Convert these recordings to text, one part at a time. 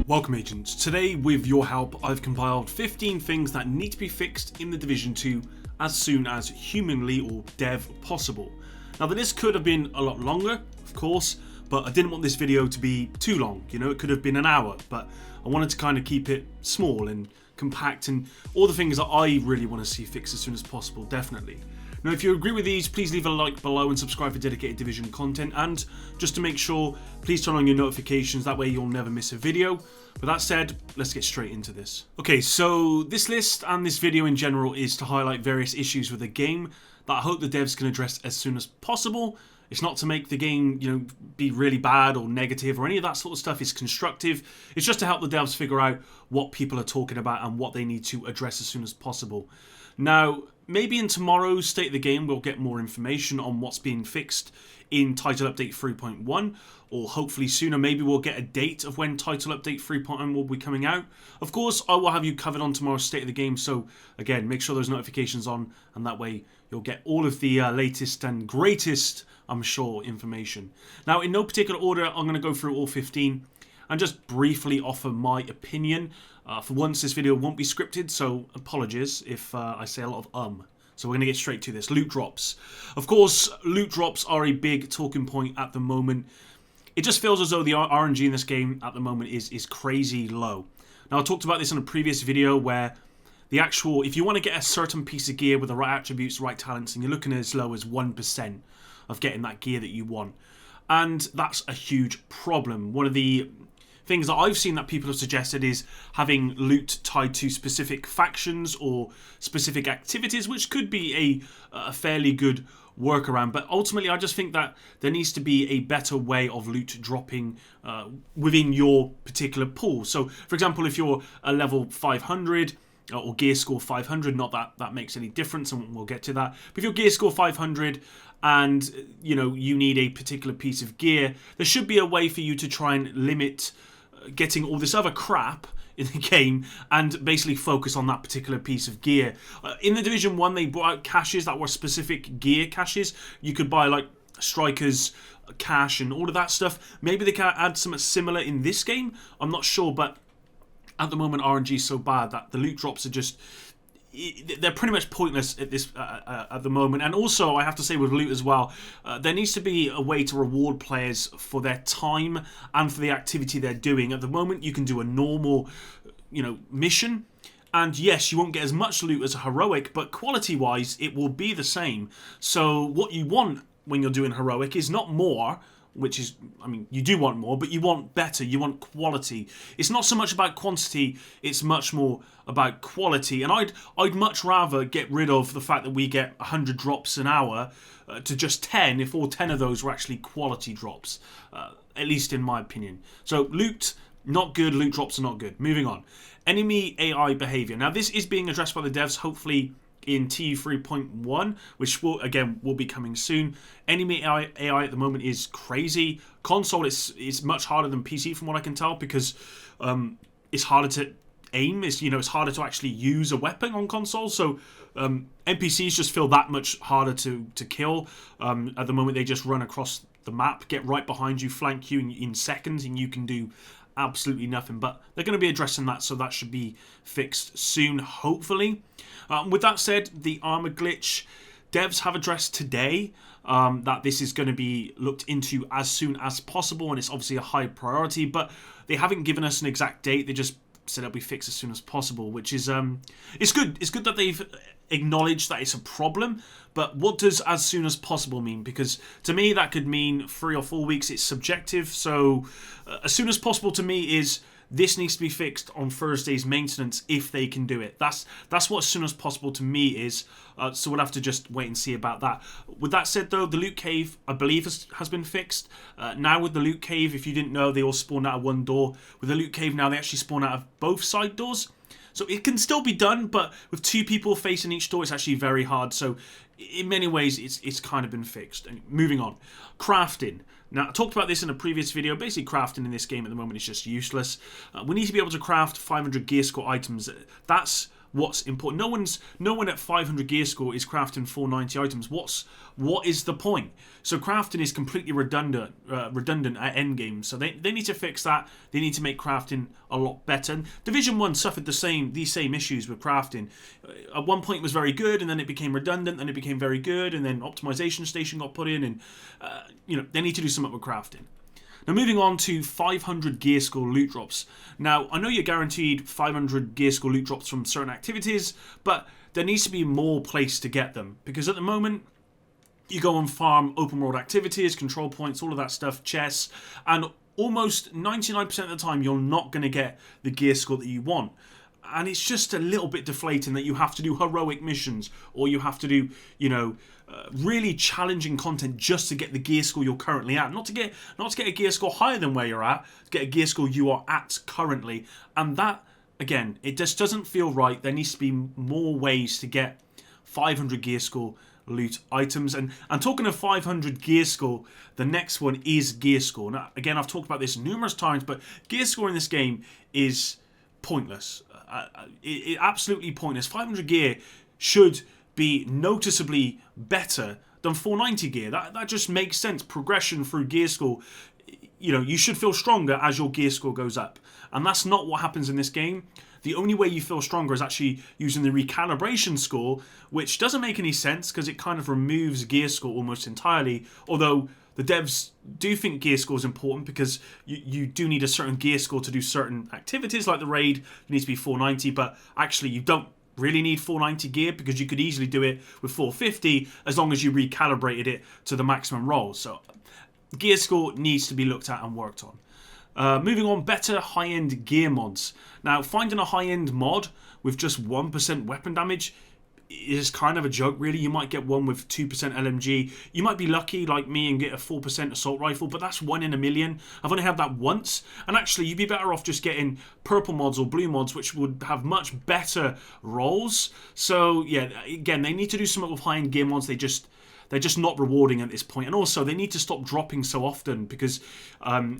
Welcome agents. Today with your help I've compiled 15 things that need to be fixed in The Division 2 as soon as humanly or dev possible. Now the list could have been a lot longer, of course, but I didn't want this video to be too long. You know, it could have been an hour, but I wanted to kind of keep it small and compact and all the things that I really want to see fixed as soon as possible, definitely. Now if you agree with these, please leave a like below and subscribe for dedicated Division content, and just to make sure, please turn on your notifications, that way you'll never miss a video. With that said, let's get straight into this. Okay, so this list and this video in general is to highlight various issues with the game that I hope the devs can address as soon as possible. It's not to make the game, you know, be really bad or negative or any of that sort of stuff. It's constructive. It's just to help the devs figure out what people are talking about and what they need to address as soon as possible. Now, maybe in tomorrow's State of the Game we'll get more information on what's being fixed in Title Update 3.1, or hopefully sooner maybe we'll get a date of when Title Update 3.1 will be coming out. Of course, I will have you covered on tomorrow's State of the Game, so again, make sure those notifications on, and that way you'll get all of the latest and greatest, I'm sure, information. Now, in no particular order, I'm going to go through all 15 and just briefly offer my opinion. For once, this video won't be scripted, so apologies if I say a lot of So we're going to get straight to this. Loot drops. Of course, loot drops are a big talking point at the moment. It just feels as though the RNG in this game at the moment is crazy low. Now, I talked about this in a previous video where the actual, if you want to get a certain piece of gear with the right attributes, the right talents, and you're looking at as low as 1% of getting that gear that you want. And that's a huge problem. One of the things that I've seen that people have suggested is having loot tied to specific factions or specific activities, which could be a fairly good workaround. But ultimately, I just think that there needs to be a better way of loot dropping within your particular pool. So, for example, if you're a level 500 or gear score 500, not that that makes any difference, and we'll get to that. But if your gear score 500 and you know you need a particular piece of gear, there should be a way for you to try and limit getting all this other crap in the game and basically focus on that particular piece of gear. In the Division 1, they brought out caches that were specific gear caches. You could buy like Strikers cache and all of that stuff. Maybe they can add something similar in this game. I'm not sure, but at the moment RNG is so bad that the loot drops are just, they're pretty much pointless at this at the moment. And also, I have to say with loot as well, there needs to be a way to reward players for their time and for the activity they're doing. At the moment, you can do a normal, you know, mission, and yes, you won't get as much loot as a heroic, but quality-wise, it will be the same. So what you want when you're doing heroic is not more, which is, I mean, you do want more, but you want better, you want quality. It's not so much about quantity, it's much more about quality. And I'd much rather get rid of the fact that we get 100 drops an hour to just 10 if all 10 of those were actually quality drops, at least in my opinion. So loot, not good, loot drops are not good. Moving on. Enemy AI behavior. Now this is being addressed by the devs, hopefully in TU 3.1, which will be coming soon. Enemy AI at the moment is crazy. Console is much harder than PC from what I can tell, because it's harder to aim. It's harder to actually use a weapon on console. So NPCs just feel that much harder to kill. At the moment, they just run across the map, get right behind you, flank you in seconds, and you can do absolutely nothing. But they're going to be addressing that, so that should be fixed soon, hopefully. With that said, the armor glitch, devs have addressed today that this is going to be looked into as soon as possible, and it's obviously a high priority, but they haven't given us an exact date. They just said it'll be fixed as soon as possible, which is it's good. It's good that they've acknowledged that it's a problem, but what does as soon as possible mean? Because to me that could mean 3 or 4 weeks. It's subjective. So as soon as possible to me is this needs to be fixed on Thursday's maintenance if they can do it. That's what as soon as possible to me is. So we'll have to just wait and see about that. With that said though, the loot cave I believe has been fixed. Now with the loot cave, if you didn't know, they all spawn out of one door. With the loot cave now, they actually spawn out of both side doors. So it can still be done, but with 2 people facing each door, it's actually very hard. So in many ways, it's kind of been fixed. And moving on. Crafting. Now, I talked about this in a previous video. Basically, crafting in this game at the moment is just useless. We need to be able to craft 500 gear score items. That's what's important. No one at 500 gear score is crafting 490 items. What is the point? So crafting is completely redundant at endgame. So they need to fix that. They need to make crafting a lot better. And Division 1 suffered these same issues with crafting. At one point it was very good, and then it became redundant, then it became very good, and then optimization station got put in, and they need to do something with crafting. Now moving on to 500 gear score loot drops. Now I know you're guaranteed 500 gear score loot drops from certain activities, but there needs to be more place to get them, because at the moment you go and farm open world activities, control points, all of that stuff, chests, and almost 99% of the time you're not going to get the gear score that you want. And it's just a little bit deflating that you have to do heroic missions, or you have to do, really challenging content just to get the gear score you're currently at. Not to get a gear score higher than where you're at, to get a gear score you are at currently. And that, again, it just doesn't feel right. There needs to be more ways to get 500 gear score loot items. And talking of 500 gear score, the next one is gear score. Now, again, I've talked about this numerous times, but gear score in this game is pointless. It absolutely pointless. 500 gear should be noticeably better than 490 gear. That just makes sense. Progression through gear score. You should feel stronger as your gear score goes up. And that's not what happens in this game. The only way you feel stronger is actually using the recalibration score, which doesn't make any sense because it kind of removes gear score almost entirely. Although the devs do think gear score is important, because you do need a certain gear score to do certain activities like the raid. You need to be 490, but actually you don't really need 490 gear, because you could easily do it with 450 as long as you recalibrated it to the maximum roll. So gear score needs to be looked at and worked on. Moving on, better high-end gear mods. Now, finding a high-end mod with just 1% weapon damage is kind of a joke, really. You might get one with 2% LMG. You might be lucky, like me, and get a 4% assault rifle, but that's 1 in a million. I've only had that once, and actually, you'd be better off just getting purple mods or blue mods, which would have much better rolls. So, yeah, again, they need to do something with high-end gear mods. They're just not rewarding at this point. And also, they need to stop dropping so often, because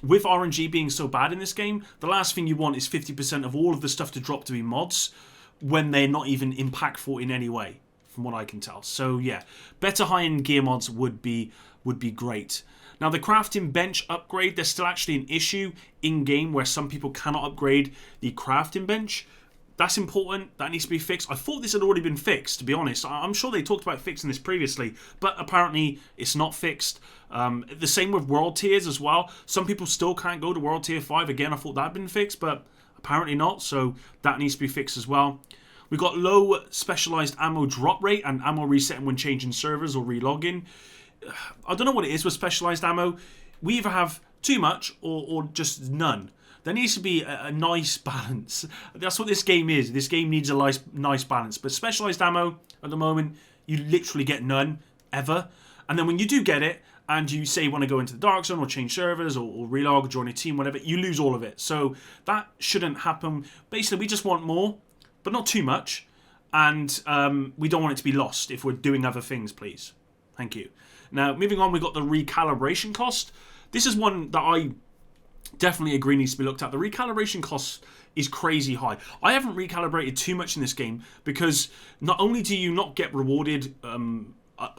with RNG being so bad in this game, the last thing you want is 50% of all of the stuff to drop to be mods, when they're not even impactful in any way, from what I can tell. So yeah, better high-end gear mods would be great. Now the crafting bench upgrade, there's still actually an issue in-game where some people cannot upgrade the crafting bench. That's important. That needs to be fixed. I thought this had already been fixed, to be honest. I'm sure they talked about fixing this previously, but apparently it's not fixed. The same with world tiers as well. Some people still can't go to world tier 5. Again, I thought that had been fixed, but apparently not, so that needs to be fixed as well. We've got low specialized ammo drop rate and ammo resetting when changing servers or relogging. I don't know what it is with specialized ammo. We either have too much or just none. There needs to be a nice balance. That's what this game is. This game needs a nice balance. But specialized ammo, at the moment, you literally get none, ever. And then when you do get it, and you say you want to go into the dark zone or change servers or relog, join a team, whatever, you lose all of it. So that shouldn't happen. Basically, we just want more, but not too much. And we don't want it to be lost if we're doing other things, please. Thank you. Now, moving on, we've got the recalibration cost. This is one that I definitely agree needs to be looked at. The recalibration cost is crazy high. I haven't recalibrated too much in this game, because not only do you not get rewarded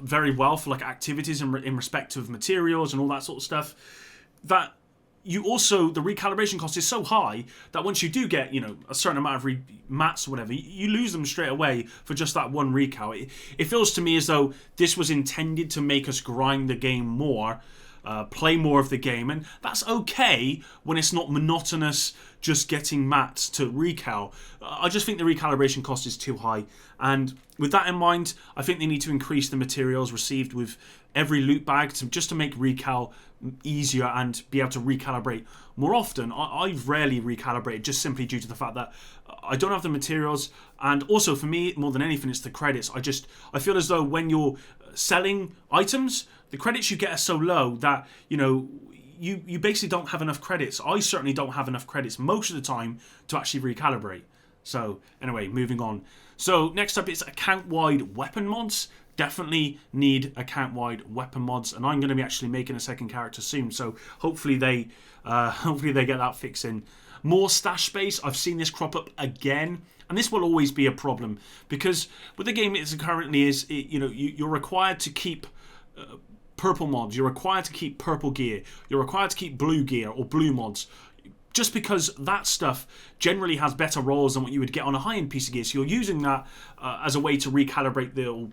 very well for like activities in respect of materials and all that sort of stuff, that you also, the recalibration cost is so high that once you do get, a certain amount of mats or whatever, you lose them straight away for just that one recal. It feels to me as though this was intended to make us grind the game more, play more of the game, and that's okay when it's not monotonous just getting mats to recal. I just think the recalibration cost is too high, and with that in mind, I think they need to increase the materials received with every loot bag just to make recal easier and be able to recalibrate more often. I've rarely recalibrated, just simply due to the fact that I don't have the materials, and also for me, more than anything, it's the credits. I feel as though when you're selling items, the credits you get are so low that you basically don't have enough credits. I certainly don't have enough credits most of the time to actually recalibrate. So anyway, moving on. So next up is account-wide weapon mods. Definitely need account-wide weapon mods, and I'm going to be actually making a second character soon. So hopefully they get that fix in. More stash space. I've seen this crop up again, and this will always be a problem because with the game as it currently is, you're required to keep purple mods. You're required to keep purple gear. You're required to keep blue gear or blue mods. Just because that stuff generally has better rolls than what you would get on a high-end piece of gear. So you're using that as a way to recalibrate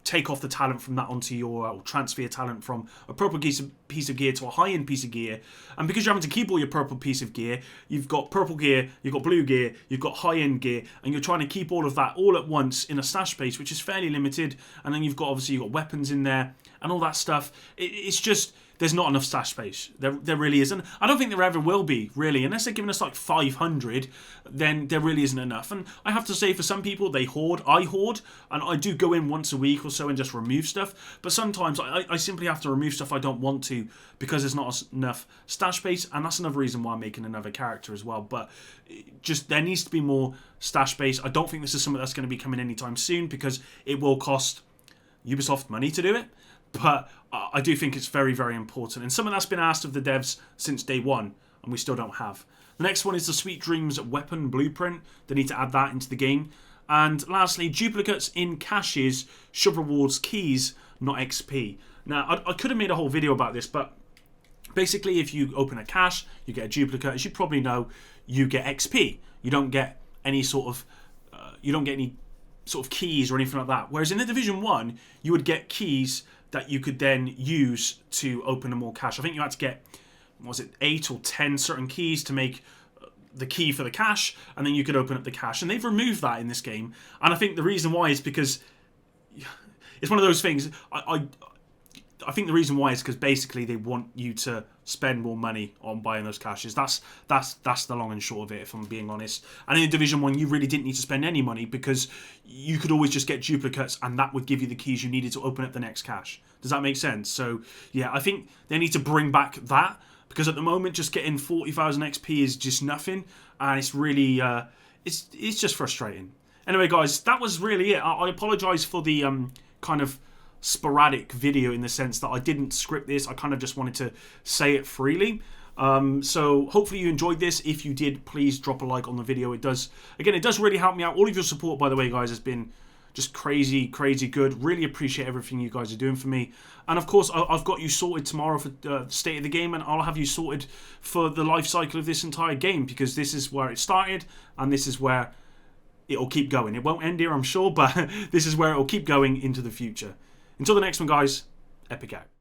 take off the talent from that onto your, or transfer talent from a purple piece of gear to a high-end piece of gear. And because you're having to keep all your purple piece of gear, you've got purple gear, you've got blue gear, you've got high-end gear, and you're trying to keep all of that all at once in a stash space, which is fairly limited. And then you've got weapons in there and all that stuff. It's just, there's not enough stash space. There really isn't. I don't think there ever will be, really. Unless they're giving us like 500, then there really isn't enough. And I have to say, for some people, they hoard. I hoard, and I do go in once a week or so and just remove stuff. But sometimes I simply have to remove stuff I don't want to because there's not enough stash space. And that's another reason why I'm making another character as well. But just, there needs to be more stash space. I don't think this is something that's going to be coming anytime soon because it will cost Ubisoft money to do it. But I do think it's very, very important. And something that's been asked of the devs since day one, and we still don't have. The next one is the Sweet Dreams weapon blueprint. They need to add that into the game. And lastly, duplicates in caches should reward keys, not XP. Now, I could have made a whole video about this, but basically if you open a cache, you get a duplicate. As you probably know, you get XP. You don't get any sort of keys or anything like that. Whereas in the Division 1, you would get keys that you could then use to open a more cache. I think you had to get, 8 or 10 certain keys to make the key for the cache, and then you could open up the cache. And they've removed that in this game. And I think the reason why is because it's one of those things. I think the reason why is because basically they want you to spend more money on buying those caches. That's the long and short of it, if I'm being honest. And in Division 1, you really didn't need to spend any money because you could always just get duplicates and that would give you the keys you needed to open up the next cache. Does that make sense? So, yeah, I think they need to bring back that because at the moment, just getting 40,000 XP is just nothing. And it's really, it's just frustrating. Anyway, guys, that was really it. I apologise for the kind of sporadic video in the sense that I didn't script this. I kind of just wanted to say it freely. So hopefully you enjoyed this. If you did, please drop a like on the video. It does really help me out. All of your support, by the way, guys, has been just crazy good. Really appreciate everything you guys are doing for me. And of course, I've got you sorted tomorrow for the state of the game, and I'll have you sorted for the life cycle of this entire game, because this is where it started and this is where it'll keep going. It won't end here, I'm sure, but this is where it'll keep going into the future. Until the next one, guys, epic out.